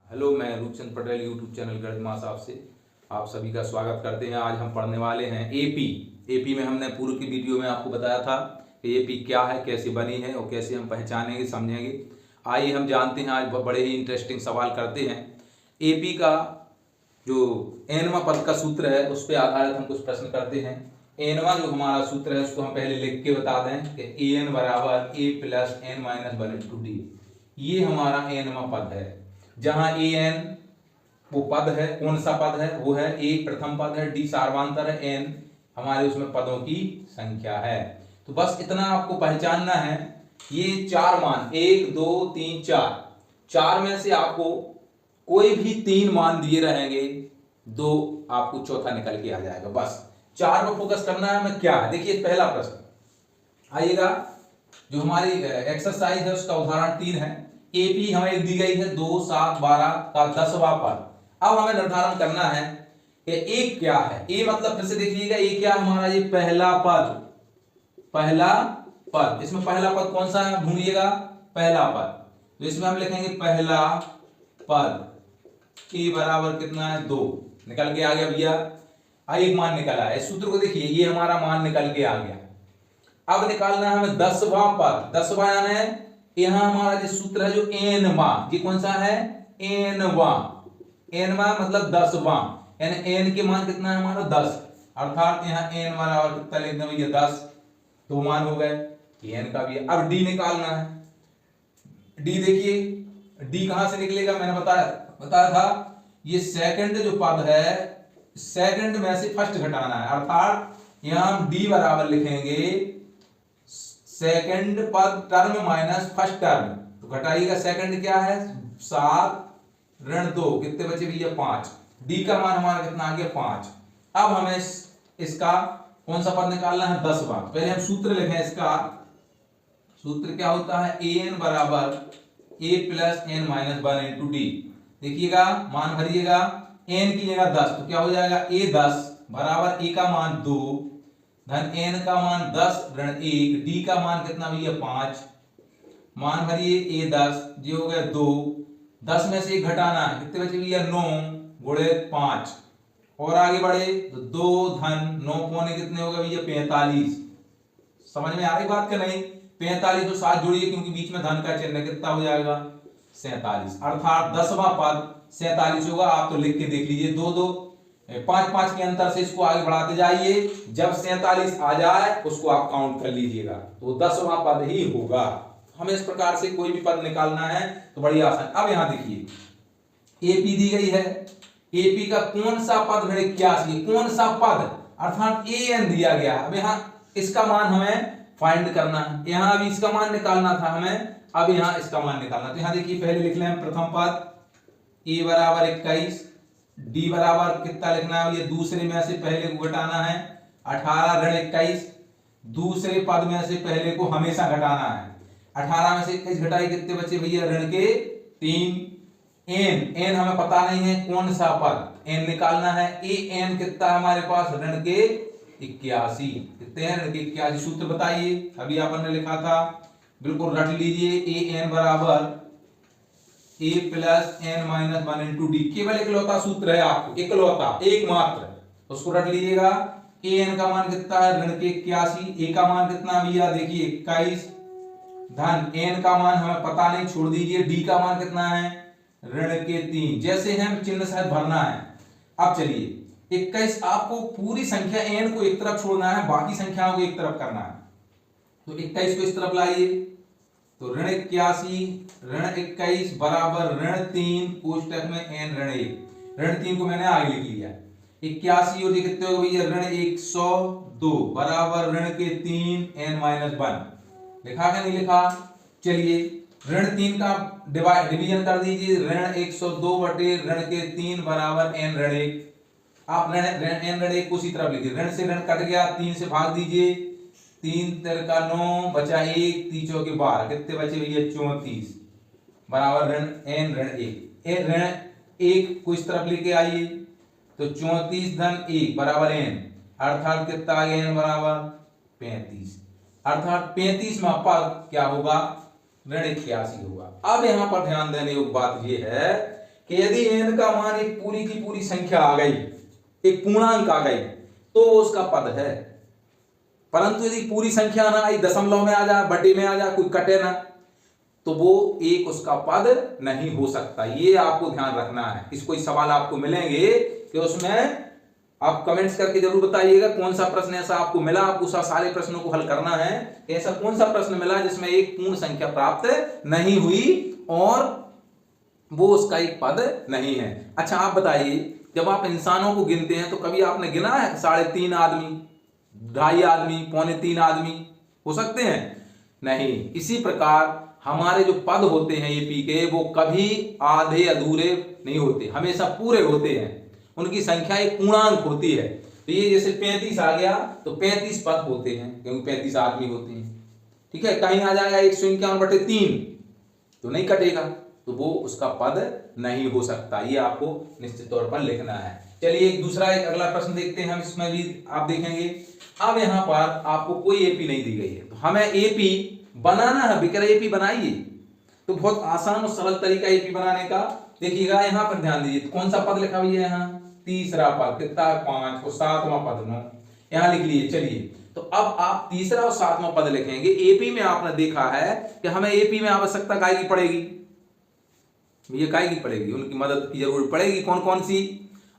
Hello, मैं Roopchand Patel YouTube channel गणित साहब से आप सभी का स्वागत करते हैं। आज हम पढ़ने वाले हैं एपी में हमने पूर्व की वीडियो में आपको बताया था कि एपी क्या है, कैसे बनी है और कैसे हम पहचानेंगे, समझेंगे। आइए हम जानते हैं, आज बड़े ही इंटरेस्टिंग सवाल करते हैं। एपी का जो एनवा पद का सूत्र है उस पर आधारित हम कुछ प्रश्न करते हैं। एनवा जो हमारा सूत्र है उसको हम पहले लिख के बता दें कि ए एन बराबर A plus N minus one into D. ये हमारा एनवा पद है, जहां ए एन वो पद है, कौन सा पद है, वो है ए प्रथम पद है, डी सार्वधातुक है, एन हमारे उसमें पदों की संख्या है। तो बस इतना आपको पहचानना है। ये चार मान 1 2 3 4, चार में से आपको कोई भी तीन मान दिए रहेंगे, दो आपको चौथा निकल के आ जाएगा। बस चार पर फोकस करना है। हमें क्या है, देखिए पहला प्रश्न आइएगा। जो हमारी एक्सरसाइज है उसका उदाहरण 3 है। एपी हमें दी गई है 2 7 12 का 10वां पद। अब हमें निर्धारण करना है कि ए क्या है। ए मतलब फिर से देखिएगा, ए क्या हमारा, ये पहला पद। इसमें पहला पद कौन सा है, ढूंढिएगा, पहला पद। तो इसमें हम लिखेंगे पहला पद, ए बराबर कितना है 2, निकल के आ गया भैया। एक मान निकला है। इस सूत्र को देखिए, ये हमारा मान निकल के आ गया। अब निकालना है हमें 10वां पद। 10वां यानी यहां हमारा जो सूत्र है जो एनवा, ये कौन सा है, एनवा मतलब 10वां, यानी एन के मान कितना है हमारा 10, अर्थात यहां एन बराबर कितना लिख दें भैया 10। दो मान हो गए, एन का भी। अब डी निकालना है। डी देखिए, डी कहां से निकलेगा, मैंने बताया था ये सेकंड जो पद है, सेकंड में से फर्स्ट घटाना है, अर्थात यहां हम डी बराबर लिखेंगे सेकंड पद टर्म माइनस फर्स्ट टर्म। तो घटाइएगा, सेकंड क्या है 7 ऋण 2, कितने बचे भैया 5। डी का मान हमारा कितना आ गया 5। अब हमें इसका कौन सा पद निकालना है 10वां। पहले हम सूत्र लिखें। इसका सूत्र क्या होता है, ए एन बराबर A plus N minus one into D. देखिएगा, मान भरिएगा, एन की जगह 10, तो क्या हो जाएगा ए 10 बराबर ए का मान 2 धन एन का मान 10 ऋण 1, डी का मान कितना भैया 5। मान भरिए, ए 10 जो हो गया 2, 10 में से 1 घटाना है, कितने बचे भैया 9 गुणे 5। और आगे बढ़े तो 2 धन 9 पौने कितने हो गए भैया 45। समझ में आ रही बात क्या नहीं, 45 तो साथ जोड़िए क्योंकि बीच में धन का चिन्ह, कितना हो जाएगा 47, अर्थात 10वां पद 47 होगा। आप तो लिख के देख लीजिए, 2 2 5 5 के अंतर से इसको आगे बढ़ाते जाइए, जब 47 आ जाए उसको आप काउंट कर लीजिएगा, तो 10वां पद ही होगा। हमें इस प्रकार से कोई भी पद निकालना है तो बड़ी आसान। अब यहां देखिए, एपी दी गई है, एपी का कौन सा पद ऋण 81, कौन सा पद, अर्थात ए एन दिया गया। अब यहां इसका मान हमें फाइंड करना है, यहां अभी इसका मान निकालना था हमें, अब यहां इसका मान निकालना। तो यहां देखिए, पहले लिख लें प्रथम पद ए बराबर 21, डी बराबर कितना लिखना है, ये दूसरे में से पहले को घटाना है 18 ऋण 21, दूसरे पद में से पहले को हमेशा घटाना है। 18 में से 21 घटाई, कितने बचे भैया ऋण के 3। एन हमें पता नहीं है कौन सा पद, एन निकालना है। ए एन कितना हमारे पास ऋण के 81, कितने हैं ऋण के 81। सूत्र बताइए, अभी आपने लिखा था, बिल्कुल रट लीजिए, ए एन बराबर A plus N minus one into D. केवल इकलौता सूत्र है, आपको इकलौता एकमात्र, उसको रट लीजिएगा। ए एन का मान कितना है ऋण के 81, ए का मान कितना भैया देखिए 21 धन एन का मान हमें पता नहीं, छोड़ दीजिए, डी का मान कितना है ऋण के 3। जैसे हम चिन्ह सहित भरना है। अब चलिए 21, आपको पूरी संख्या एन को एक तरफ छोड़ना है, बाकी संख्याओं को एक तरफ करना है। तो 21 को इस तरफ लाइए, तो ऋण 81 ऋण 21 बराबर ऋण 3 कोष्टक में एन ऋण 1। ऋण 3 को मैंने आगे लिख लिया। 81 और ये कितने हो गए भैया ऋण 102 बराबर ऋण के 3 एन माइनस 1। लिखा क्या नहीं लिखा, चलिए ऋण 3 का डिवीजन कर दीजिए, ऋण 102 बटे ऋण के 3 बराबर एन ऋण 1। आप ऋण एन ऋण 1 को उसी तरफ लिखिए, ऋण से ऋण कट गया, 3 से भाग दीजिए, 3 3 का 9 बचा 1, 3 चौके 12, कितने बचे भैया 34 बराबर ऋण एन ऋण 1। ऋण 1 को इस तरफ लेके आइए, तो 34 धन 1 बराबर एन, अर्थात कितना आ गया एन बराबर 35, अर्थात 35वां पद क्या होगा ऋण 81 होगा। अब यहां पर ध्यान देने योग्य बात यह है कि यदि n का मान एक पूरी की पूरी संख्या आ गई, एक पूर्णांक आ गई, तो वो उसका पद है। परंतु यदि पूरी संख्या ना आई, दशमलव में आ जाए, बटे में आ जाए, कोई कटे ना, तो वो एक उसका पद नहीं हो सकता। ये आपको ध्यान रखना है। इस कोई सवाल आपको मिलेंगे कि उसमें आप कमेंट्स करके जरूर बताइएगा कौन सा प्रश्न ऐसा आपको मिला, आपको सारे प्रश्नों को हल करना है। ऐसा कौन सा प्रश्न मिला जिसमें एक पूर्ण संख्या प्राप्त नहीं हुई और वो उसका एक पद नहीं है। अच्छा आप बताइए, जब आप इंसानों को गिनते हैं तो कभी आपने गिना है 3.5 आदमी, 2.5 आदमी, 2.25 आदमी हो सकते हैं? नहीं। इसी प्रकार हमारे जो पद होते हैं एपी के, वो कभी आधे अधूरे नहीं होते, हमेशा पूरे होते हैं। उनकी संख्या एक पूर्णांक होती है। तो ये जैसे 35 आ गया तो 35 पद होते हैं, क्योंकि 35 आदमी होते हैं। ठीक है, कहीं आ जाएगा 151/3 तो नहीं कटेगा, तो वो उसका पद नहीं हो सकता। ये आपको निश्चित तौर पर लिखना है। चलिए एक अगला प्रश्न देखते हैं हम। इसमें भी आप देखेंगे, अब यहां पर आपको कोई एपी नहीं दी गई है, तो हमें एपी बनाना है। बिकर एपी बनाइए, तो बहुत आसान और सरल तरीका एपी बनाने का। देखिएगा यहां पर ध्यान दीजिए, कौन सा पद लिखा हुआ है यहाँ? तीसरा पद। कितना? 5 और 7वां पद 9, यहां लिख लीजिए। चलिए, तो अब आप तीसरा और 7वां पद लिखेंगे। एपी में आपने देखा है कि हमें एपी में आवश्यकता काय की पड़ेगी? ये काय की पड़ेगी? उनकी मदद की जरूरत पड़ेगी। कौन कौन सी?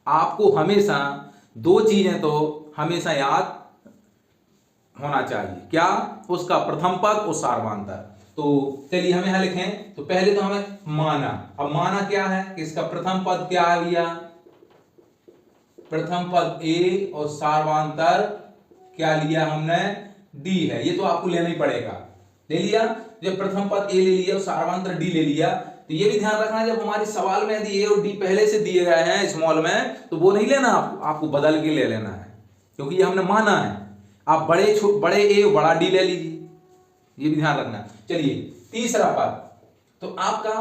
आपको हमेशा 2 चीजें तो हमेशा याद होना चाहिए। क्या? उसका प्रथम पद और सार्वधातुक। तो चलिए हम यहां लिखें, तो पहले तो हमें माना। अब माना क्या है कि इसका प्रथम पद क्या है भैया? प्रथम पद ए और सार्वधातुक क्या लिया हमने? डी है। ये तो आपको लेना ही पड़ेगा। ले लिया? जब प्रथम पद ए ले लिया और सार्वधातुक डी ले लिया, तो ये भी ध्यान रखना, जब हमारे सवाल में यदि ए और डी पहले से दिए गए हैं स्मॉल में, तो वो नहीं लेना, आपको बदल के ले लेना है, क्योंकि ये हमने माना है। आप बड़े ए बड़ा डी ले लीजिए, ये भी ध्यान रखना। चलिए तीसरा पद, तो आपका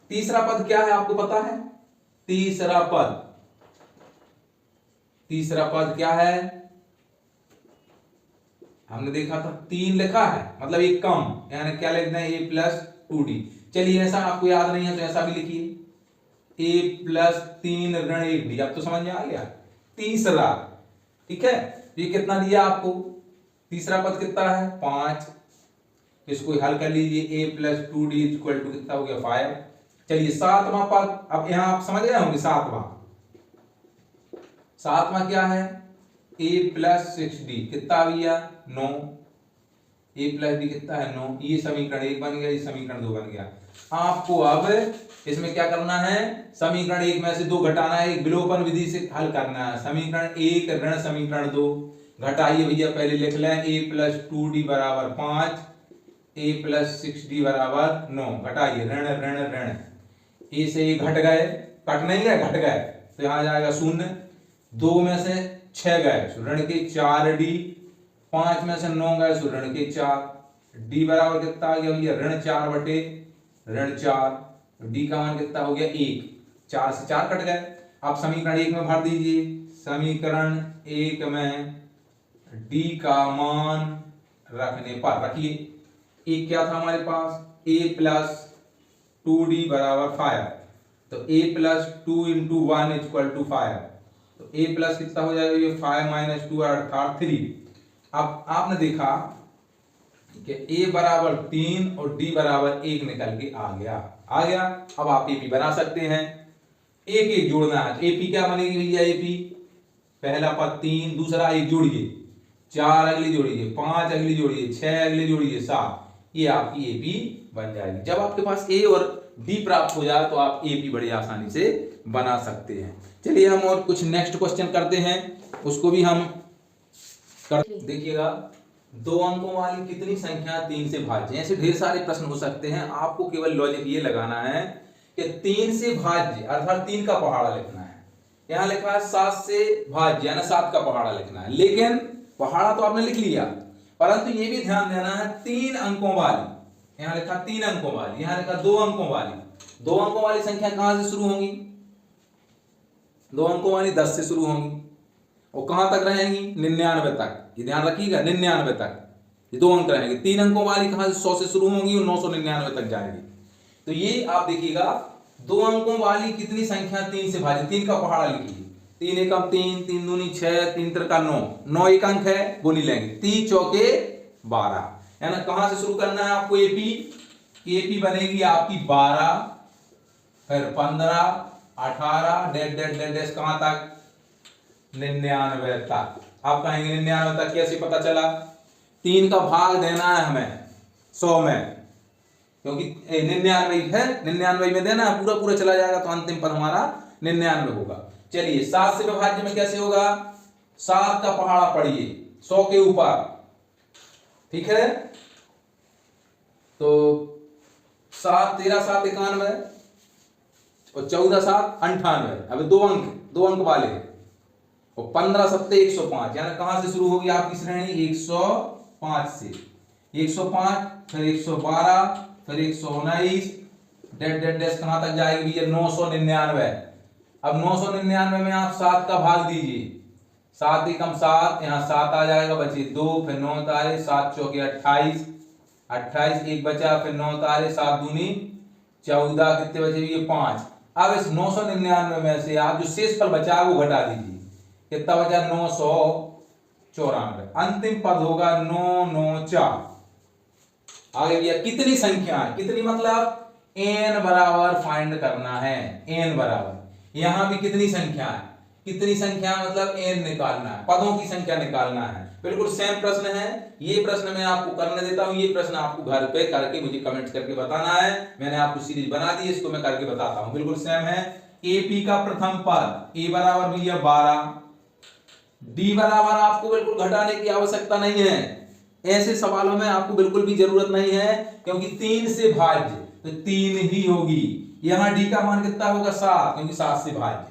तीसरा पद क्या है आपको पता है? तीसरा पद क्या है? हमने देखा था 3 लिखा है, मतलब एक कम, यानी क्या लिखना है? a + 2d। चलिए ऐसा आपको याद नहीं है तो ऐसा भी लिखिए, a + 3 ऋण 1d। अब तो समझ में आ गया। तीसरा, ठीक है, ये कितना दिया आपको? तीसरा पद कितना है? 5। इसको हल कर लीजिए, a + 2d = कितना हो गया? 5। चलिए 7वां पद, अब यहां आप समझ गए होंगे। 7वां क्या है? a + 6d कितना आ गया? 9। a + d कितना है? 9। ये समीकरण 1 बन गया, ये समीकरण 2 बन गया। आपको अब इसमें क्या करना है? समीकरण 1 में से 2 घटाना है, एक विलोपन विधि से हल करना है। समीकरण 1 ऋण समीकरण 2 घटाइए भैया, पहले लिख लें a + 2d = 5, a + 6d = 9। घटाइए, ऋण ऋण ऋण, a से ये घट गए, कट नहीं गए, घट गए, तो यहां जाएगा 0। 2 में से 6 गए, ऋण के 4d। 5 में से 9 गए, ऋण के 4। d बराबर कितना आ गया भैया? ऋण 4/4। d का मान कितना हो गया? 1। 4 से 4 कट गए। आप समीकरण 1 में भर दीजिए। समीकरण 1 में d का मान रखने पर, रखिए, एक क्या था हमारे पास? a + 2d = 5। तो a + 2 × 1 = 5। तो a प्लस कितना हो जाएगा? ये 5 - 2 अर्थात 3। अब आपने देखा कि a = 3 और d = 1 निकल के आ गया। अब आप एपी बना सकते हैं। एक एक जोड़ना है, एपी क्या बनेगी भैया? एपी पहला पद 3, दूसरा 1 जोड़िए, 4 अगली जोड़िए, 5 अगली जोड़िए, 6 अगली जोड़िए, 7। ये आपकी एपी बन जाएगी। जब आपके पास ए और डी प्राप्त हो जाए तो आप एपी बड़ी आसानी से बना सकते हैं। चलिए हम और कुछ नेक्स्ट क्वेश्चन करते हैं, उसको भी हम देखिएगा। 2 अंकों वाली कितनी संख्या 3 से भाज्य? ऐसे ढेर सारे प्रश्न हो सकते हैं। आपको केवल लॉजिक ये लगाना है कि 3 से भाज्य अर्थात 3 का पहाड़ा लिखना है। यहाँ लिखा है 7 से भाज्य यानी 7 का पहाड़ा लिखना है, लेकिन पहाड़ा तो आपने लिख लिया, परंतु ये भी ध्यान देना है 3 अंकों वाली। यहाँ लिखा 3 अंकों वाली, यहाँ लिखा 2 अंकों वाली। 2 अंकों वाली संख्या कहां से शुरू होंगी? 2 अंकों वाली 10 से शुरू होंगी और कहां तक रहेंगी? 99 तक। ये ध्यान रखिएगा, 99 तक ये 2 अंक रहेंगे। 3 अंकों वाली कहां से? 100 से शुरू होंगी और 999 तक जाएंगी। तो ये आप देखिएगा दो अंकों वाली कितनी संख्या 3 से भाज्य, 3 का पहाड़ा लिखिए, 3 एकम 3, 3 दूनी 6, 3 त्रिका 9, 9 एक अंक है वो नहीं लेंगे, 3 चौके 12, यानी कहां से शुरू करना है आपको, एपी, एपी बनेगी आपकी 12, फिर 15, 18 डेड डेड डेड डेड कहां तक, 99 तक। आप कहेंगे 99 तक कैसे पता चला, 3 का भाग देना है हमें 100 में, क्योंकि 99 है, 99 में देना है, पूरा पूरा चला जाएगा तो अंतिम पद हमारा 99 होगा। चलिए 7 से विभाज्य में कैसे होगा, 7 का पहाड़ा पढ़िए 100 के ऊपर, ठीक है, तो 7 13 7 91 और 14 7 98, अब दो अंक वाले, और 15 7 105, यानी कहां से शुरू होगी आपकी श्रेणी, 105 से, 105 फिर 112 फिर 119 डेड डेड डेड कहां तक जाएगी भैया, 999। अब 999 में आप 7 का भाग दीजिए, 7 एकम 7, यहाँ 7 आ जाएगा, बचे 2, फिर 9 तारे, 7 चौके 28, 28 एक बचा, फिर 9 तारे, 7 दूनी 14, कितने बचे ये 5। अब इस 999 में से आप जो शेष फल बचा वो घटा दीजिए, कितना बचा 994, अंतिम पद होगा 994। आगे भैया कितनी संख्या है, कितनी मतलब n बराबर फाइंड करना है, n बराबर, यहां भी कितनी संख्या है, कितनी संख्या मतलब n निकालना है, पदों की संख्या निकालना है। बिल्कुल सेम प्रश्न है, ये प्रश्न मैं आपको करने देता हूं, ये प्रश्न आपको घर पे करके मुझे कमेंट करके बताना है, मैंने आपको सीरीज बना दी है, इसको मैं करके बताता हूं, बिल्कुल सेम है। एपी का प्रथम पद ए बराबर भैया 12, डी बराबर आपको बिल्कुल घटाने की आवश्यकता नहीं है, ऐसे सवालों में आपको बिल्कुल भी जरूरत नहीं है, क्योंकि 3 से भाज्य तो 3 ही होगी, यहां डी का मान कितना होगा 7, क्योंकि 7 से भाज्य।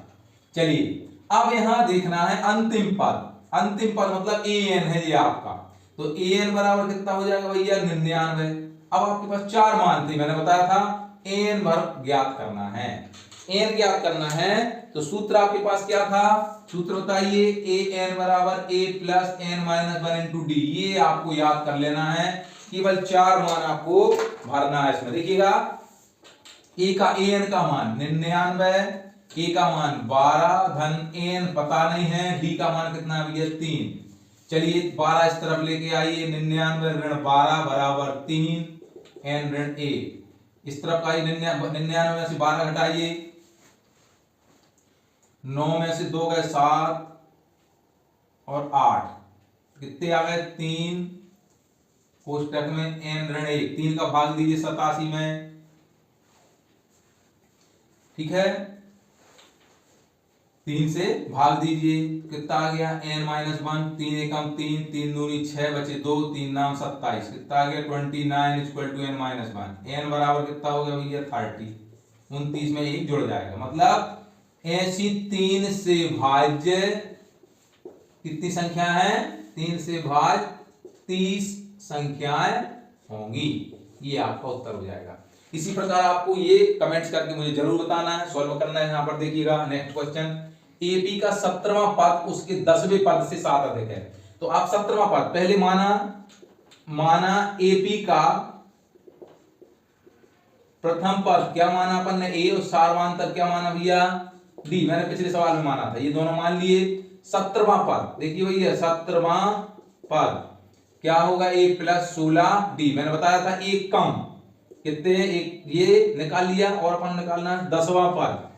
चलिए अब यहां देखना है अंतिम पद, अंतिम पद मतलब an है ये आपका, तो an बराबर कितना हो जाएगा भैया 99। अब आपके पास 4 मान थे, मैंने बताया था an भर ज्ञात करना है, n ज्ञात करना है, तो सूत्र आपके पास क्या था, सूत्र बताइए, an बराबर a plus n minus 1 into D, ये आपको याद कर लेना है, केवल 4 मान आपको भरना है इसमें। देखिएगा a का an का मान 99, a का मान 12 धन n पता नहीं है, d का मान कितना है भैया 3। चलिए 12 इस तरफ लेके आइए, 99 ऋण 12 बराबर 3, n ऋण a, इस तरफ आइए, 99 में से 12 घटाइए, 9 में से 2 गए 7 और 8, कितने आ गए 3, कोष्टक में n ऋण 1, 3 का भाग दीजिए 87 में, ठीक है, 3 से भाग दीजिए, कितना आ गया n माइनस 1, 3 एकम 3, 3 दूनी 6, बचे 2, 3 नाम 27, कितना आ गया 29 equal to n minus 1, n बराबर कितना हो गया भैया 30, 29 में एक जुड़ जाएगा, मतलब ऐसी 3 से भाज्य कितनी संख्या है, 3 से भाज्य 30 संख्याएं होंगी, ये आपका उत्तर हो जाएगा। इसी प्रकार आपको ये कमेंट्स करके मुझे जरूर बताना है, सॉल्व करना है। यहां पर देखिएगा नेक्स्ट क्वेश्चन, एपी का 17वां पद उसके 10वें पद से 7 अधिक है, तो आप 17वां पद पहले माना एपी का प्रथम पद क्या माना अपन ने ए, और सार्वधातुक क्या माना भैया डी, मैंने पिछले सवाल में माना था, ये दोनों मान लिए। 17वां पद देखिए भैया, 17वां पद क्या होगा, ए प्लस 16 डी, मैंने बताया था एक कम, कितने एक ये निकाल लिया, और अपन निकालना है 10वां पद,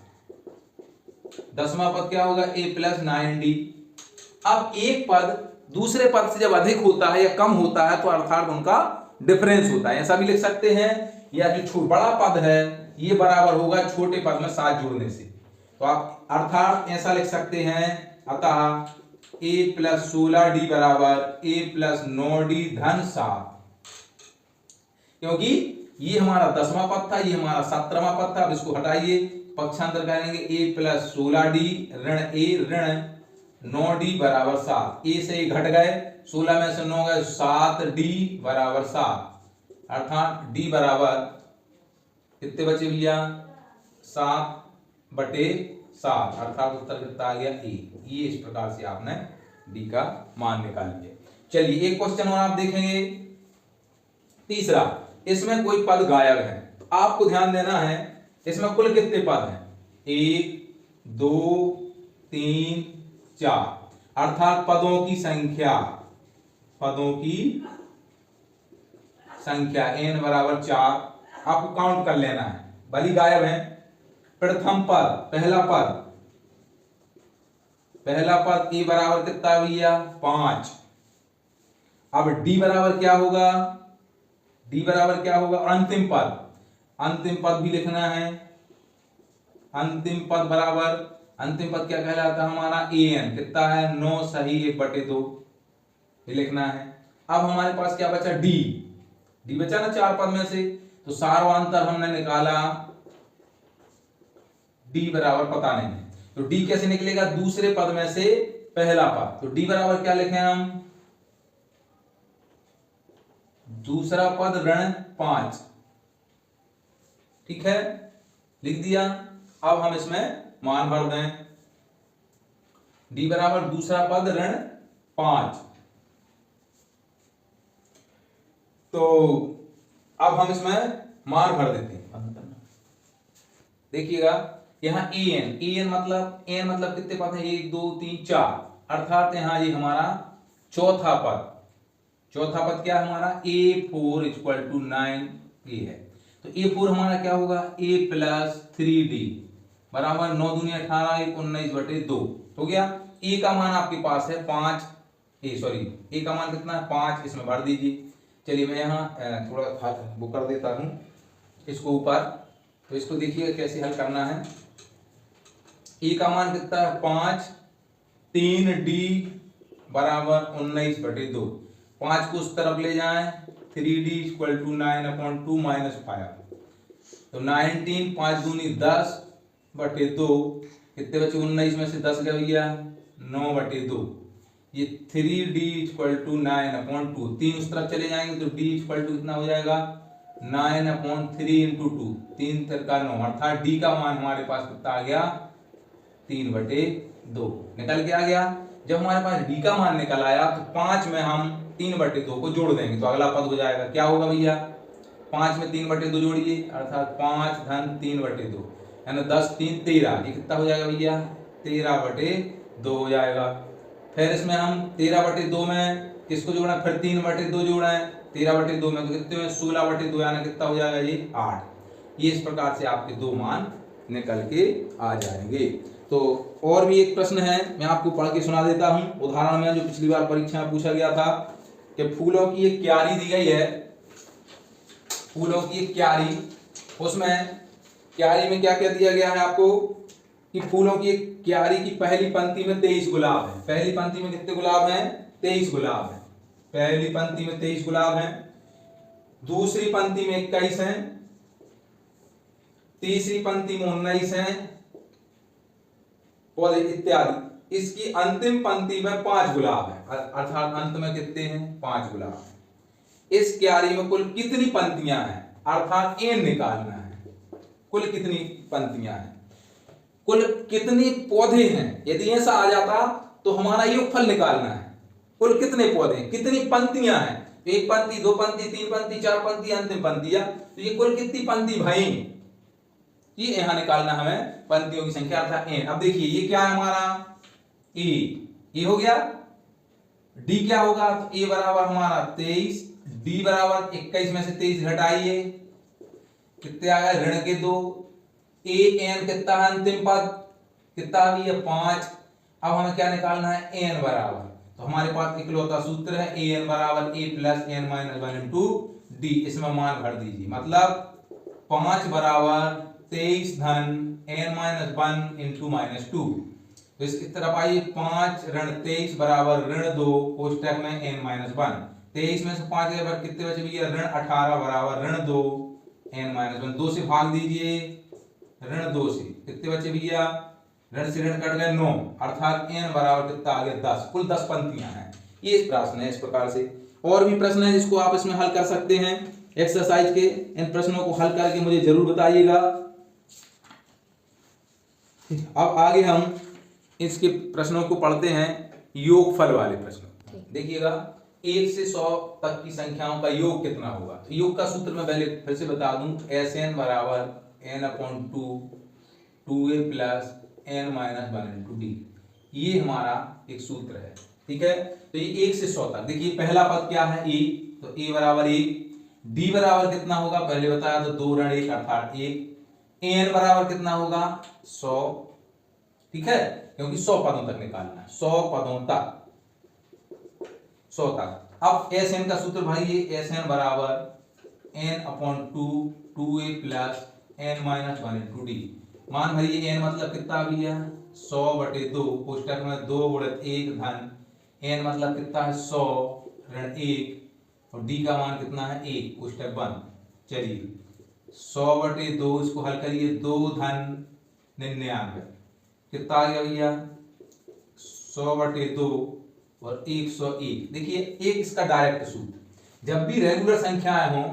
10वां पद क्या होगा, ए प्लस 9 डी। अब एक पद दूसरे पद से जब अधिक होता है या कम होता है तो अर्थात उनका डिफरेंस होता है, ऐसा भी लिख सकते हैं, या जो बड़ा पद है ये बराबर होगा छोटे पद में 7 जोड़ने से, तो आप अर्थात ऐसा लिख सकते हैं, अतः a प्लस 16 डी बराबर a प्लस 9 डी धन 7, क्योंकि ये हमारा 10वां पद था, ये हमारा 17वां पद था। अब इसको हटाइए, पक्षांतर करेंगे, a प्लस 16 डी ऋण a ऋण 9 डी बराबर 7, a से घट गए, 16 में से 9 गए 7 डी बराबर 7, अर्थात d बराबर कितने बचे भैया 7/7, अर्थात उत्तर कितना आ गया ए। ये इस प्रकार से आपने d का मान निकाल लिया। चलिए एक क्वेश्चन और आप देखेंगे, तीसरा, इसमें कोई पद गायब है, तो आपको ध्यान देना है, इसमें कुल कितने पद हैं? 1 2 3 4, अर्थात पदों की संख्या n बराबर 4 आपको काउंट कर लेना है, भली गायब है। प्रथम पद, पहला पद ए बराबर कितना है भैया? 5। अब डी बराबर क्या होगा? और अंतिम पद भी लिखना है। अंतिम पद क्या कहलाता है हमारा? an कितना है? 9 सही 1/2 ये लिखना है। अब हमारे पास क्या बचा? डी बचा ना 4 पद में से, तो सार्वंतर हमने निकाला, डी बराबर पता नहीं है, तो डी कैसे निकलेगा? दूसरे पद में से पहला पद, तो डी बराबर क्या लिखें हम? दूसरा पद ऋण 5, ठीक है, लिख दिया। अब हम इसमें मान भर दें, डी बराबर दूसरा पद ऋण 5। तो अब हम इसमें मान भर देते हैं। देखिएगा यहाँ an मतलब कितने पद हैं? 1 2 3 4, अर्थात यहाँ ये हमारा चौथा पद क्या है हमारा? a4 = 9 ये है। तो a4 हमारा क्या होगा? a + 3d बराबर 9 दूनी 18 1 19/2 हो गया। a का मान आपके पास है 5, a का मान कितना है? 5, इसमें भर दीजिए। चलिए मैं यहाँ थोड़ा वो कर देता हूँ इसको ऊपर, तो इसको देखिए कैसे हल करना है। ए का मान कितना है? 5, 3d बराबर 19/2, 5 को उस तरफ ले जाएं, 3d = 9/2 - 5, तो 19, 5 दूनी 10/2, कितने बचे? 19 में से 10 गए भैया, 9/2। ये 3d = 9/2, 3 उस तरफ चले जाएंगे तो d = कितना हो जाएगा? 9/3 × 2, 3 × 9, अर्थात d का मान हमारे पास कितना आ गया? 3/2 निकल के आ गया। जब हमारे पास d का मान निकल आया तो 5 में हम 3/2 को जोड़ देंगे, तो अगला पद हो जाएगा, क्या होगा भैया? 5 में 3/2 जोड़िए, अर्थात 5 धन 3/2 यानी 10 3 13, ये कितना हो जाएगा भैया? 13/2 हो जाएगा। फिर इसमें हम 13/2 में किसको जोड़ना? फिर 3/2 जोड़ा है 13/2 में, तो कितने में? 16/2 यानी कितना हो जाएगा? ये 8। ये इस प्रकार से आपके दो मान निकल के आ जाएंगे। तो और भी एक प्रश्न है, मैं आपको पढ़ के सुना देता हूं। उदाहरण में जो पिछली बार परीक्षा में पूछा गया था कि फूलों की एक क्यारी दी गई है, फूलों की एक क्यारी, उसमें क्यारी में क्या क्या दिया गया है आपको कि फूलों की एक क्यारी की पहली पंक्ति में 23 गुलाब है। पहली पंक्ति में कितने गुलाब हैं? 23 गुलाब हैं। पहली पंक्ति में 23 गुलाब हैं, दूसरी पंक्ति में 21 हैं, तीसरी पंक्ति में 19 हैं और इत्यादि। इसकी अंतिम पंक्ति में 5 गुलाब हैं, अर्थात अंत में कितने हैं? 5 गुलाब हैं। इस क्यारी में कुल कितनी पंक्तियां हैं? अर्थात n निकालना है, कुल कितनी पंक्तियां हैं, कुल कितने पौधे हैं। यदि ऐसा आ जाता तो हमारा योगफल निकालना है, कुल कितने पौधे, कितनी पंक्तियां हैं, एक पंक्ति, दो पंक्ति, तीन पंक्ति, चार पंक्ति, अंतिम पंक्तियां, तो ये कुल कितनी पंक्ति भाई, ये यहां निकालना हमें पंक्तियों की संख्या अर्थात n। अब देखिए ये क्या है हमारा? ए हो गया। डी क्या होगा? तो ए बराबर हमारा 23, डी बराबर 21 में से 23 घटाइए, कितने आ गए? ऋण के 2। ए एन कितना है? अंतिम पद कितना भी है? 5। अब हमें क्या निकालना है? एन बराबर, तो हमारे पास इकलौता सूत्र है ए एन बराबर A plus N minus 1 into D. इसमें मान भर दीजिए, मतलब 5 बराबर 23 धन एन माइनस 1 इंटू -2। तो इसकी तरफ आइए, 5 ऋण 23 बराबर ऋण 2 कोष्टक में n माइनस 1। 23 में से 5 गए बार कितने बचे भैया? ऋण 18 बराबर ऋण 2 n माइनस 1। 2 से भाग दीजिए, ऋण 2 से कितने बचे भैया? ऋण से ऋण कट गए 9, अर्थात n बराबर कितना आ गया? 10। कुल 10 पंक्तियां हैं। ये इस प्रश्न है। इस प्रकार से और भी प्रश्न है जिसको आप इसमें हल कर सकते हैं एक्सरसाइज के। इन प्रश्नों को हल करके मुझे जरूर बताइएगा। अब आगे हम इसके प्रश्नों को पढ़ते हैं, योगफल वाले प्रश्न। देखिएगा 1 से 100 तक की संख्याओं का योग कितना होगा। तो योग का सूत्र मैं पहले फिर से बता दूं, Sn बराबर n upon 2a plus n minus 1 into D. ये हमारा एक सूत्र है, ठीक है। तो ये 1 से 100 तक। देखिए पहला पद क्या है a, तो a बराबर 1, d बराबर कितना होगा पहले बताया तो 2 ऋण 1 अर्थात 1, n बराबर कितना होगा 100, ठीक है, क्योंकि 100 पदों तक निकालना है, 100 पदों तक, 100 तक। अब Sn का सूत्र भाई ये Sn बराबर n upon 2a plus n minus 1 into D. मान भाई ये n मतलब कितना भी है 100/2, कोष्टक में 2 गुणित 1 धन n मतलब कितना है 100 ऋण 1 और d का मान कितना है 1, कोष्टक बंद। चलिए 100/2 इसको हल करिए, 2 धन 99 कितना आ गया भैया 100/2 और 101। देखिए एक इसका डायरेक्ट सूत्र, जब भी रेगुलर संख्याएं हो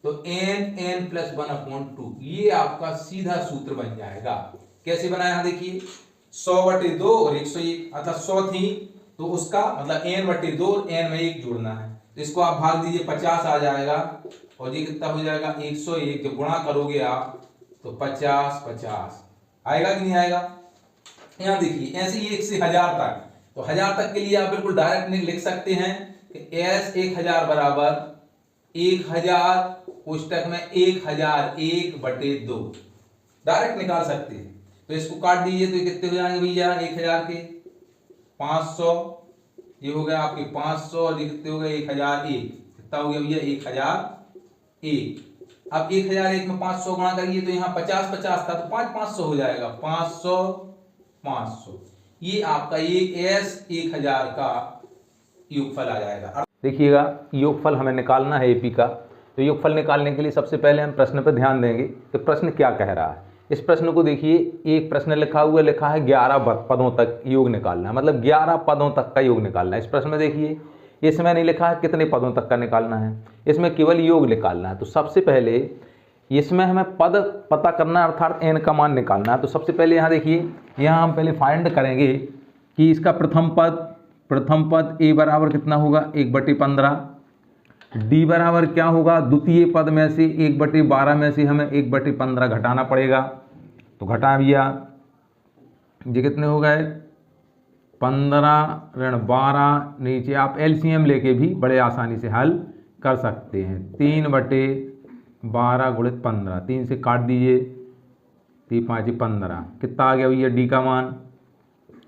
तो n प्लस 1 अपॉन 2, ये आपका सीधा सूत्र बन जाएगा। कैसे बनाया देखिए 100/2 और 101, अर्थात 100 थी तो उसका मतलब n/2 और n में 1 जोड़ना है, तो इसको आप भाग दीजिए 50 आ जाएगा और ये कितना हो जाएगा 101। जब गुणा करोगे आप तो 50 आएगा कि नहीं आएगा। यहाँ देखिए ऐसे ही 1 से 1000 तक, तो 1000 तक के लिए आप बिल्कुल डायरेक्ट नहीं लिख सकते हैं कि s 1000 बराबर 1000 कोष्टक में 1001/2 डायरेक्ट निकाल सकते हैं। तो इसको काट दीजिए तो ये कितने हो जाएंगे भैया 1000 के 500, ये हो गया आपके 500 और ये कितने हो गए 1001, कितना हो गया भैया 1001। अब 1001 में 500 गुणा करिए तो यहाँ 50 था तो 500 हो जाएगा, 500। ये आपका ये s 1000 का योगफल आ जाएगा। देखिएगा योगफल हमें निकालना है एपी का, तो योगफल निकालने के लिए सबसे पहले हम प्रश्न पर ध्यान देंगे कि प्रश्न क्या कह रहा है। इस प्रश्न को देखिए, एक प्रश्न लिखा है 11 पदों तक योग निकालना है, मतलब 11 पदों तक का योग निकालना है। इस प्रश्न में देखिए इसमें नहीं लिखा है कितने पदों तक का निकालना है, इसमें केवल योग निकालना है। तो सबसे पहले इसमें हमें पद पता करना है, अर्थात n का मान निकालना है। तो सबसे पहले यहाँ देखिए, यहाँ हम पहले फाइंड करेंगे कि इसका प्रथम पद a बराबर कितना होगा 1/15, d बराबर क्या होगा द्वितीय पद में से 1/12 में से हमें 1/15 घटाना पड़ेगा। तो घटा भैया, ये कितने हो गए 15 ऋण 12, नीचे आप एलसीएम लेके भी बड़े आसानी से हल कर सकते हैं। 3/12 गुणित 15, 3 से काट दीजिए, 3 5 15, कितना आ गया भैया डी का मान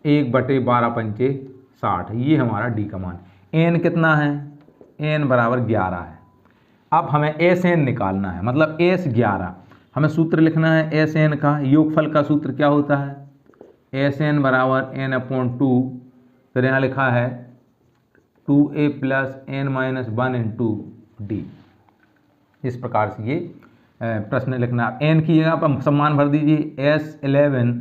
1/12 पंचे 60, ये हमारा डी का मान। एन कितना है, एन बराबर 11 है। अब हमें एस एन निकालना है, मतलब एस 11, हमें सूत्र लिखना है एस एन का। योगफल का सूत्र क्या होता है एस एन बराबर n अपॉन 2, फिर यहाँ लिखा है 2a plus n minus 1 into D. इस प्रकार से ये प्रश्न लिखना है। n की जगह पर सम्मान भर दीजिए, S11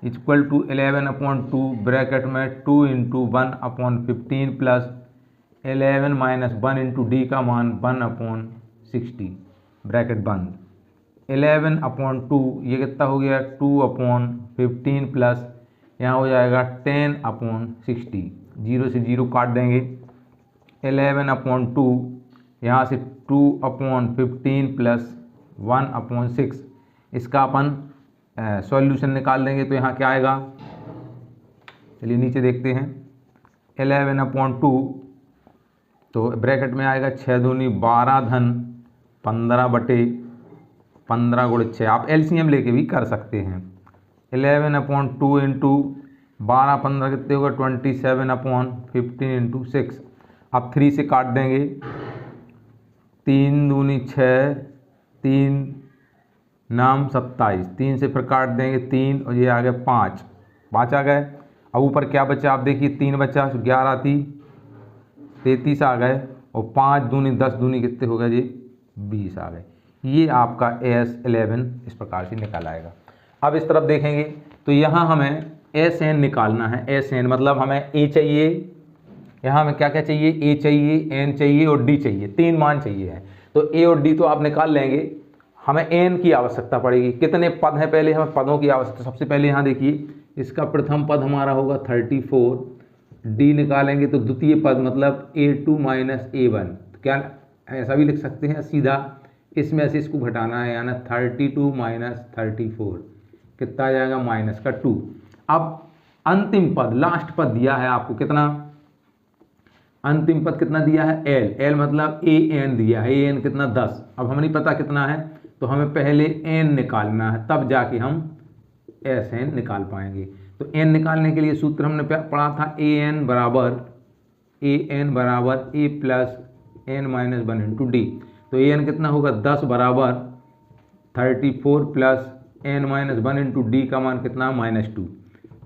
इक्वल टू 11/2 ब्रैकेट में 2 into 1/15 plus 11 minus 1 into D का मान 1/60 ब्रैकेट बंद। 11/2 ये कितना हो गया 2/15 प्लस यहाँ हो जाएगा 10/60, 0 से 0 काट देंगे। 11/2 यहाँ से 2/15 प्लस 1/6, इसका अपन सॉल्यूशन निकाल देंगे तो यहाँ क्या आएगा, चलिए नीचे देखते हैं। 11/2 तो ब्रैकेट में आएगा 6 दूनी 12 धन 15/15 गुणित 6, आप एलसीएम लेके भी कर सकते हैं। 11/2 इंटू 12/15 कितने होगा 27/15 इंटू 6, अब 3 से काट देंगे, 3 दूनी 6, 3 नाम 27, 3 से फिर काट देंगे 3 और ये आ गए 5 आ गए। अब ऊपर क्या बचा आप देखिए 3 बचा, 11 थी 33 आ गए और 5 दूनी 10 दूनी कितने हो गए जी 20 आ गए। ये आपका S11 इस प्रकार से निकल आएगा। अब इस तरफ देखेंगे तो यहाँ हमें SN निकालना है। SN मतलब हमें A चाहिए, यहाँ हमें क्या क्या चाहिए A चाहिए, N चाहिए और D चाहिए, 3 मान चाहिए है। तो A और D तो आप निकाल लेंगे, हमें N की आवश्यकता पड़ेगी। कितने पद हैं पहले हमें पदों की आवश्यकता। सबसे पहले यहाँ देखिए इसका प्रथम पद हमारा होगा 34, D निकालेंगे तो द्वितीय पद मतलब A2 माइनस A1, क्या ऐसा भी लिख सकते हैं सीधा इसमें से इसको घटाना है, यानी 32 माइनस 34 कितना आ जाएगा माइनस का 2। अब अंतिम पद लास्ट पद दिया है आपको कितना, अंतिम पद कितना दिया है एल, एल मतलब ए एन दिया है, ए एन कितना 10। अब हमें नहीं पता कितना है तो हमें पहले एन निकालना है तब जाके हम एस एन निकाल पाएंगे। तो एन निकालने के लिए सूत्र हमने पढ़ा था ए एन बराबर A plus N minus 1 into D. तो ए एन कितना होगा 10 बराबर 34 plus N minus 1 into D का मान कितना -2।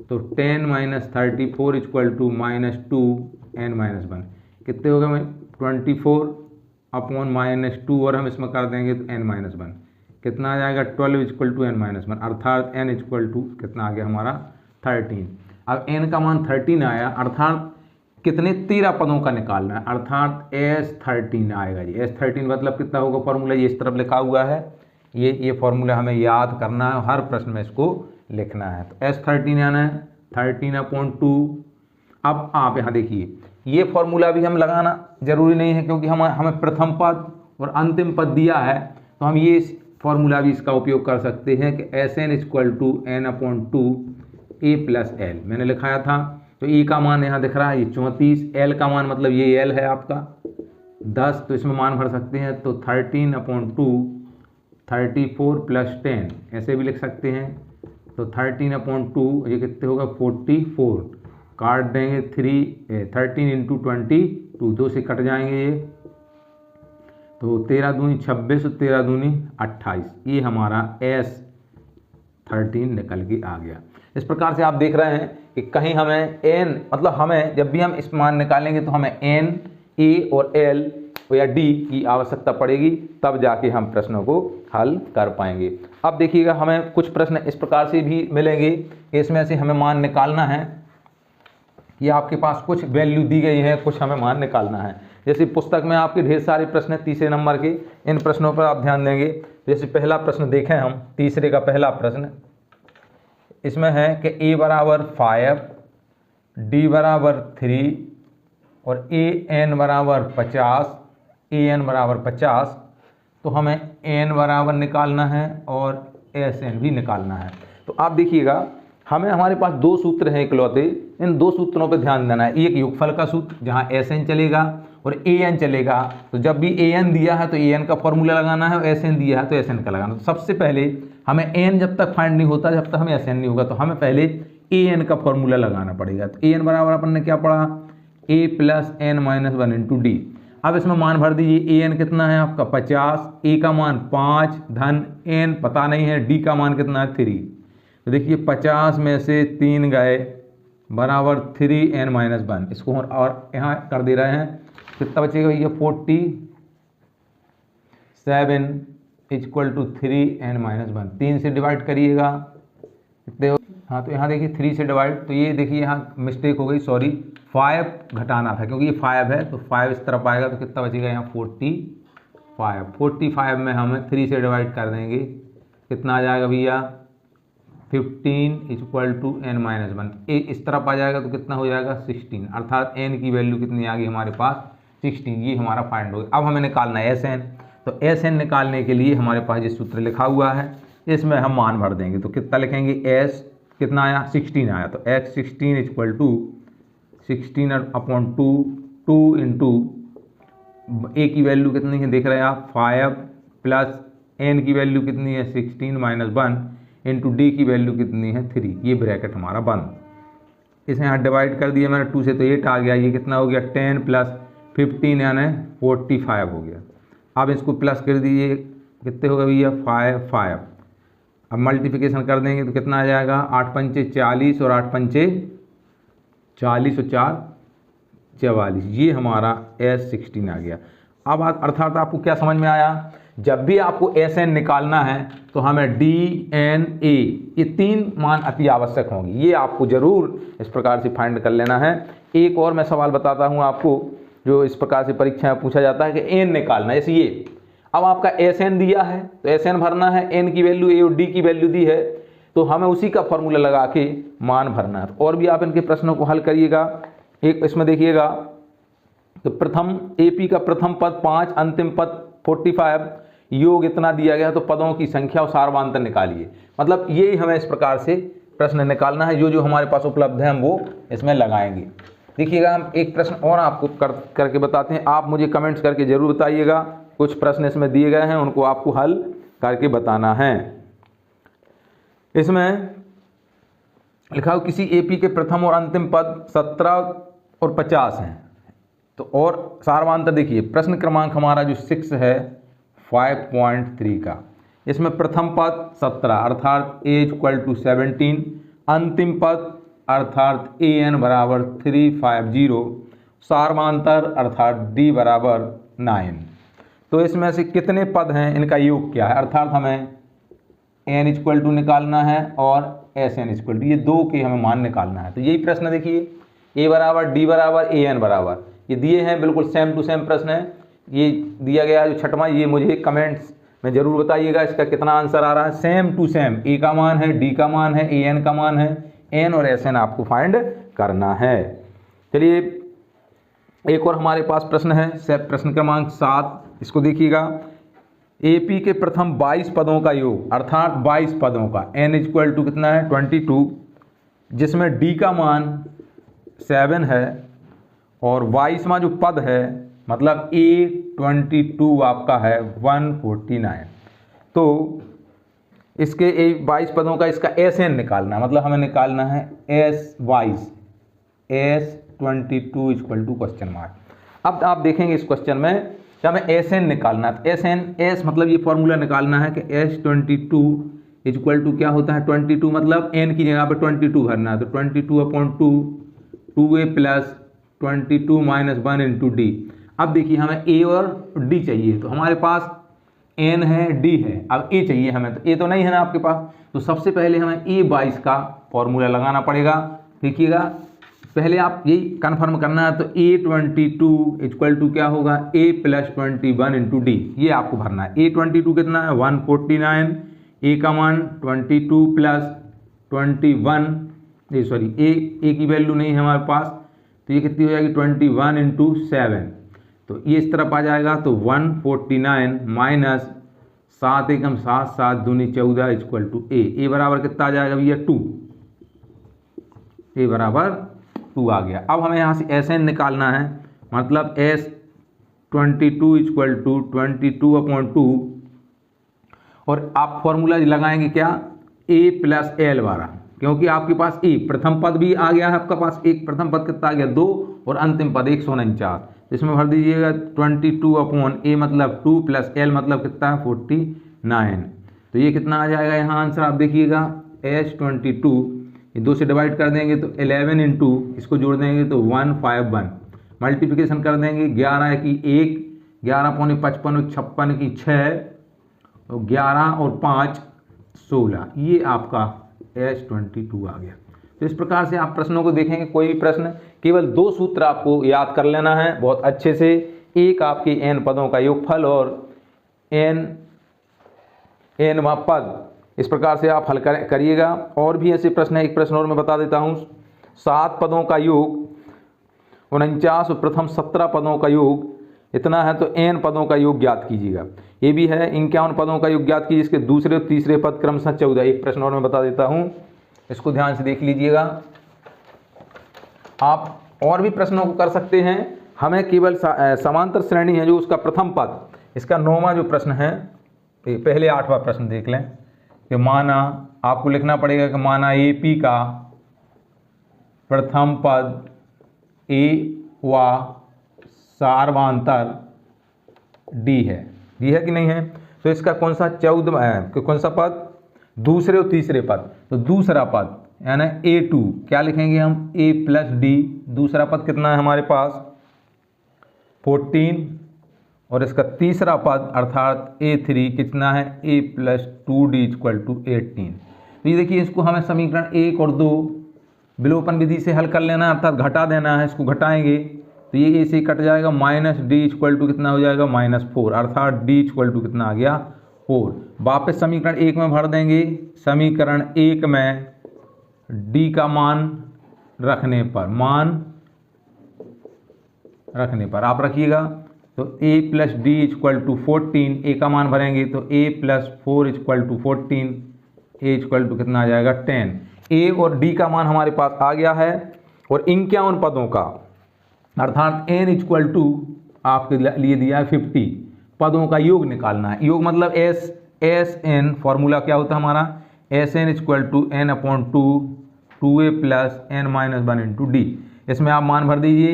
तो 10 minus 34 equal to -2 N minus 1 कितने हो गए 24 अपॉन -2 और हम इसमें कर देंगे तो एन माइनस 1 कितना आ जाएगा 12 इक्वल टू एन माइनस 1 अर्थात एन इक्वल टू कितना आ गया हमारा 13। अब एन का मान 13 आया अर्थात कितने 13 पदों का निकालना है अर्थात S13 आएगा जी। S13 मतलब कितना होगा फॉर्मूला ये इस तरफ लिखा हुआ है, ये फॉर्मूला हमें याद करना है, हर प्रश्न में इसको लिखना है। तो S13 आना है 13/2। अब आप यहाँ देखिए ये फॉर्मूला भी हम लगाना जरूरी नहीं है क्योंकि हमें प्रथम पद और अंतिम पद दिया है, तो हम ये फॉर्मूला भी इसका उपयोग कर सकते हैं कि SN = n/2 A + L मैंने लिखाया था। तो E का मान यहाँ दिख रहा है ये 34, L का मान मतलब ये L है आपका 10, तो इसमें मान भर सकते हैं। तो 13/2 34 + 10 ऐसे भी लिख सकते हैं। तो 13/2 ये कितने होगा 44, काट देंगे 13 × 22 2 से कट जाएंगे ये, तो 13 दूनी 26 और 13 दूनी 28, ये हमारा S13 निकल के आ गया। इस प्रकार से आप देख रहे हैं कि कहीं हमें n मतलब हमें जब भी हम इस मान निकालेंगे तो हमें n, a और l या d की आवश्यकता पड़ेगी, तब जाके हम प्रश्नों को हल कर पाएंगे। अब देखिएगा हमें कुछ प्रश्न इस प्रकार से भी मिलेंगे कि इसमें से हमें मान निकालना है कि आपके पास कुछ वैल्यू दी गई है, कुछ हमें मान निकालना है। जैसे पुस्तक में आपके ढेर सारे प्रश्न तीसरे नंबर के, इन प्रश्नों पर आप ध्यान देंगे। जैसे पहला प्रश्न देखें हम, तीसरे का पहला प्रश्न इसमें है कि a = 5, d = 3 और an = 50, तो हमें n बराबर निकालना है और sn भी निकालना है। तो आप देखिएगा हमें हमारे पास दो सूत्र हैं इकलौते, इन दो सूत्रों पर ध्यान देना है। एक योगफल का सूत्र जहाँ sn चलेगा और an चलेगा, तो जब भी an दिया है तो an का फॉर्मूला लगाना है और sn दिया है तो sn का लगाना है। तो सबसे पहले हमें n जब तक फाइंड नहीं होता, जब तक हमें sn नहीं होगा, तो हमें पहले an का फॉर्मूला लगाना पड़ेगा। तो an बराबर अपन ने क्या पढ़ा a + n - 1 इंटू डी। अब इसमें मान भर दीजिए। an कितना है आपका 50, a का मान 5 धन n पता नहीं है, d का मान कितना है 3। तो देखिए 50 में से 3 गए बराबर 3n - 1, इसको और यहाँ कर दे रहे हैं, कितना बचेगा ये 47 = 3n - 1, 3 से डिवाइड करिएगा कितने हो, हाँ तो यहाँ देखिए 3 से डिवाइड, तो ये देखिए यहाँ मिस्टेक हो गई, सॉरी 5 घटाना था क्योंकि ये 5 है, तो 5 इस तरफ आएगा तो कितना बचेगा यहाँ 45 में हमें 3 से डिवाइड कर देंगे, कितना आ जाएगा भैया 15 = n - 1, ए इस तरफ आ जाएगा तो कितना हो जाएगा 16, अर्थात n की वैल्यू कितनी आ गई हमारे पास 16। ये हमारा फाइंड हो गया। अब हमें निकालना है SN, तो SN निकालने के लिए हमारे पास ये सूत्र लिखा हुआ है, इसमें हम मान भर देंगे। तो कितना लिखेंगे S कितना आया 16 आया, तो x16 = 16/2 2 इंटू a की वैल्यू कितनी है देख रहे हैं आप 5 प्लस n की वैल्यू कितनी है 16 - 1 इंटू डी की वैल्यू कितनी है 3, ये ब्रैकेट हमारा बंद। इसे यहाँ डिवाइड कर दिया मैंने 2 से, तो 8 आ गया, ये कितना हो गया 10 + 15 यानी 45 हो गया। अब इसको प्लस कर दीजिए, कितने होगा भैया 5। अब मल्टीप्लिकेशन कर देंगे तो कितना आ जाएगा 8 × 5 = 40 और 8 × 5 = 40 और 4 = 44, ये हमारा S16 आ गया। अब अर्थात आपको क्या समझ में आया, जब भी आपको SN निकालना है तो हमें D, N, A ये 3 मान अति आवश्यक होंगी, ये आपको जरूर इस प्रकार से फाइंड कर लेना है। एक और मैं सवाल बताता हूँ आपको, जो इस प्रकार से परीक्षा में पूछा जाता है कि n निकालना है, जैसे ये अब आपका SN दिया है तो SN भरना है, n की वैल्यू a और d की वैल्यू दी है, तो हमें उसी का फॉर्मूला लगा के मान भरना है। और भी आप इनके प्रश्नों को हल करिएगा। एक इसमें देखिएगा तो प्रथम AP का प्रथम पद 5, अंतिम पद 45, योग इतना दिया गया तो पदों की संख्या और सारवांतर निकालिए। मतलब ये हमें इस प्रकार से प्रश्न निकालना है, जो जो हमारे पास उपलब्ध है हम वो इसमें लगाएंगे। देखिएगा हम एक प्रश्न और आपको करके बताते हैं, आप मुझे कमेंट्स करके जरूर बताइएगा। कुछ प्रश्न इसमें दिए गए हैं, उनको आपको हल करके बताना है। इसमें लिखा हो किसी एपी के प्रथम और अंतिम पद 17 और 50 हैं। तो और सारवांतर देखिए, प्रश्न क्रमांक हमारा जो 6 है 5.3 का, इसमें प्रथम पद 17 अर्थात a = 17, अंतिम पद अर्थात an बराबर 350, सारवांतर अर्थात d बराबर 9। तो इसमें से कितने पद हैं, इनका योग क्या है, अर्थात हमें n = निकालना है और sn = ये दो के हमें मान निकालना है। तो यही प्रश्न देखिए, a बराबर d बराबर an बराबर, ये दिए हैं, बिल्कुल सेम टू सेम प्रश्न है। ये दिया गया है जो छठवां, ये मुझे कमेंट्स में जरूर बताइएगा इसका कितना आंसर आ रहा है। सेम टू सेम, a का मान है, d का मान है, an का मान है, n और sn आपको फाइंड करना है। चलिए एक और हमारे पास प्रश्न है, प्रश्न क्रमांक 7, इसको देखिएगा। एपी के प्रथम 22 पदों का योग अर्थात 22 पदों का n = कितना है 22, जिसमें d का मान 7 है और 22वां जो पद है मतलब A22 आपका है 149। तो इसके 22 पदों का इसका SN निकालना है, मतलब हमें निकालना है S22 S22 ? अब आप देखेंगे इस क्वेश्चन में कि हमें SN निकालना है। तो S मतलब ये फॉर्मूला निकालना है कि S22 = क्या होता है 22, मतलब n की जगह पर 22 भरना है। तो 22/2 2a + 22 - 1 × d। अब देखिए हमें a और d चाहिए, तो हमारे पास n है d है, अब a चाहिए हमें, तो a तो नहीं है ना आपके पास। तो सबसे पहले हमें A22 का फॉर्मूला लगाना पड़ेगा। देखिएगा पहले आप यही कन्फर्म करना है, तो A22 = क्या होगा a + 21 × d, ये आपको भरना है। A22 कितना है 149, a का मान 22 + 21, सॉरी a की वैल्यू नहीं है हमारे पास, तो ये कितनी हो जाएगी 21 × 7, तो ये इस तरफ आ जाएगा। तो 149 माइनस 7 एकम 7 7 दूनी 14 = a बराबर कितना आ जाएगा भैया 2, a बराबर 2 आ गया। अब हमें यहाँ से SN निकालना है, मतलब S22 = 22/2 और आप फॉर्मूला लगाएंगे क्या a + l/12, क्योंकि आपके पास a प्रथम पद भी आ गया है, आपका पास एक प्रथम पद कितना आ गया 2 और अंतिम पद 149, इसमें भर दीजिएगा 22/a मतलब 2 + l मतलब कितना है 49। तो ये कितना आ जाएगा यहाँ आंसर, आप देखिएगा S22 ये 2 से डिवाइड कर देंगे तो 11 × इसको जोड़ देंगे तो 151, मल्टीप्लिकेशन कर देंगे 11 की 1, 11 पौने 55, 56 की 6, और 11 और 5 16, ये आपका S22 आ गया। तो इस प्रकार से आप प्रश्नों को देखेंगे, कोई भी प्रश्न केवल 2 सूत्र आपको याद कर लेना है बहुत अच्छे से। एक आपके n पदों का योगफल और n पद, इस प्रकार से आप हल करिएगा। और भी ऐसे प्रश्न है, एक प्रश्न और मैं बता देता हूँ। 7 पदों का योग 49 और प्रथम 17 पदों का योग इतना है, तो n पदों का योग ज्ञात कीजिएगा। ये भी है 51 पदों का योग ज्ञात कीजिए, इसके दूसरे और तीसरे पद क्रमशः 14। एक प्रश्न और मैं बता देता हूँ, इसको ध्यान से देख लीजिएगा। आप और भी प्रश्नों को कर सकते हैं, हमें केवल समांतर श्रेणी है जो उसका प्रथम पद, इसका 9वां जो प्रश्न है, पहले 8वां प्रश्न देख लें कि माना, आपको लिखना पड़ेगा कि माना AP का प्रथम पद a व सारवांतर d है कि नहीं है। तो इसका कौन सा 14 कौन सा पद, दूसरे और तीसरे पद, तो दूसरा पद यानी A2 क्या लिखेंगे हम a + d, दूसरा पद कितना है हमारे पास 14, और इसका तीसरा पद अर्थात A3 कितना है a + 2d = 18। तो ये देखिए, इसको हमें समीकरण 1 और 2 विलोपन विधि से हल कर लेना है, अर्थात घटा देना है। इसको घटाएंगे तो ये a से कट जाएगा, -d = कितना हो जाएगा -4, अर्थात d = कितना आ गया 4। वापस समीकरण 1 में भर देंगे, समीकरण 1 में d का मान रखने पर आप रखिएगा तो a plus D equal to 14, a का मान भरेंगे तो a plus 4 equal to 14, a equal to कितना आ जाएगा 10। a और d का मान हमारे पास आ गया है और इनके उन पदों का अर्थात n इक्वल टू आपके लिए दिया है 50 पदों का योग निकालना है। योग मतलब एस एन, फॉर्मूला क्या होता है हमारा, S N equal to N upon two A plus N minus 1 into D. इसमें आप मान भर दीजिए,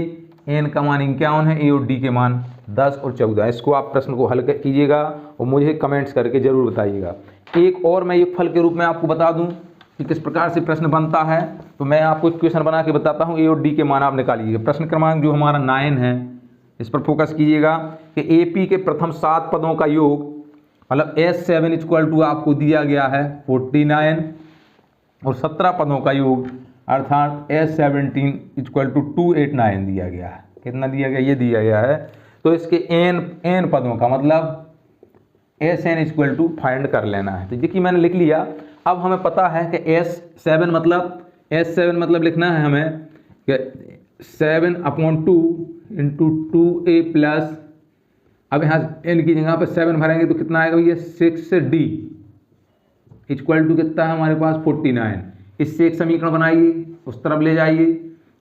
एन का मान 51 है, ए और डी के मान 10 और 14। इसको आप प्रश्न को हल कीजिएगा और मुझे कमेंट्स करके जरूर बताइएगा। एक और मैं एक फल के रूप में आपको बता दूं कि किस प्रकार से प्रश्न बनता है, तो मैं आपको क्वेश्चन बना के बताता हूं, ए और डी के मान आप निकालिएगा। प्रश्न क्रमांक जो हमारा 9 है, इस पर फोकस कीजिएगा कि ए पी के प्रथम 7 पदों का योग मतलब S7 इक्वल टू आपको दिया गया है 49 और 17 पदों का योग अर्थात S17 इक्वल टू 289 दिया गया है। कितना दिया गया, ये दिया गया है। तो इसके n पदों का मतलब Sn इक्वल टू फाइंड कर लेना है। तो ये कि मैंने लिख लिया। अब हमें पता है कि S7 मतलब लिखना है हमें कि 7/2 इंटू 2a प्लस, अब यहाँ n की जगह पे 7 भरेंगे तो कितना आएगा भैया 6d इक्वल टू कितना है हमारे पास 49। इससे एक समीकरण बनाइए, उस तरफ ले जाइए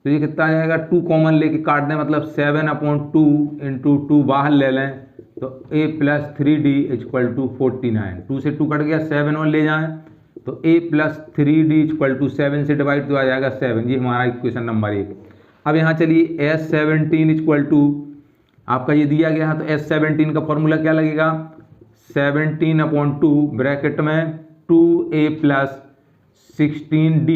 तो ये कितना आ जाएगा, 2 कॉमन लेके काट दें मतलब 7/2 इंटू 2 बाहर ले लें तो a plus 3d equal to 49। 2 से 2 कट गया, 7 और ले जाएं तो a plus 3d equal to 7 से डिवाइड तो आ जाएगा 7। ये हमारा इक्वेशन नंबर 1। अब यहाँ चलिए S17 इक्वल टू आपका ये दिया गया है तो S17 का फॉर्मूला क्या लगेगा, 17/2 ब्रैकेट में 2a plus 16d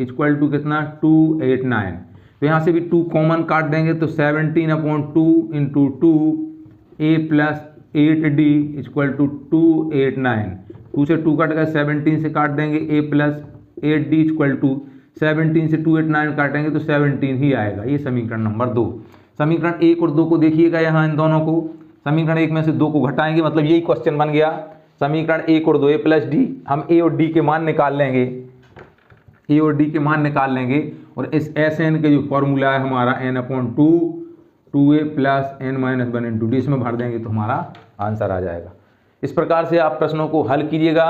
equal to कितना 289। तो यहाँ से भी 2 कॉमन काट देंगे तो 17/2 into 2a plus 8d equal to 289। 2 से 2 कट गए, 17 से काट देंगे a plus 8d equal to 17 से 289 काटेंगे तो 17 ही आएगा। ये समीकरण नंबर 2। समीकरण 1 और 2 को देखिएगा, यहाँ इन दोनों को समीकरण 1 में से 2 को घटाएंगे मतलब यही क्वेश्चन बन गया। समीकरण 1 और 2 a प्लस डी, हम a और d के मान निकाल लेंगे, a और d के मान निकाल लेंगे और इस एस एन के जो फॉर्मूला है हमारा n/2 2a plus n minus 1 into D, इसमें भर देंगे तो हमारा आंसर आ जाएगा। इस प्रकार से आप प्रश्नों को हल कीजिएगा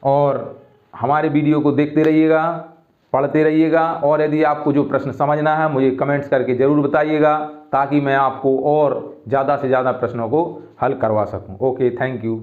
और हमारे वीडियो को देखते रहिएगा, पढ़ते रहिएगा और यदि आपको जो प्रश्न समझना है मुझे कमेंट्स करके ज़रूर बताइएगा ताकि मैं आपको और ज़्यादा से ज़्यादा प्रश्नों को हल करवा सकूं। Okay, thank you.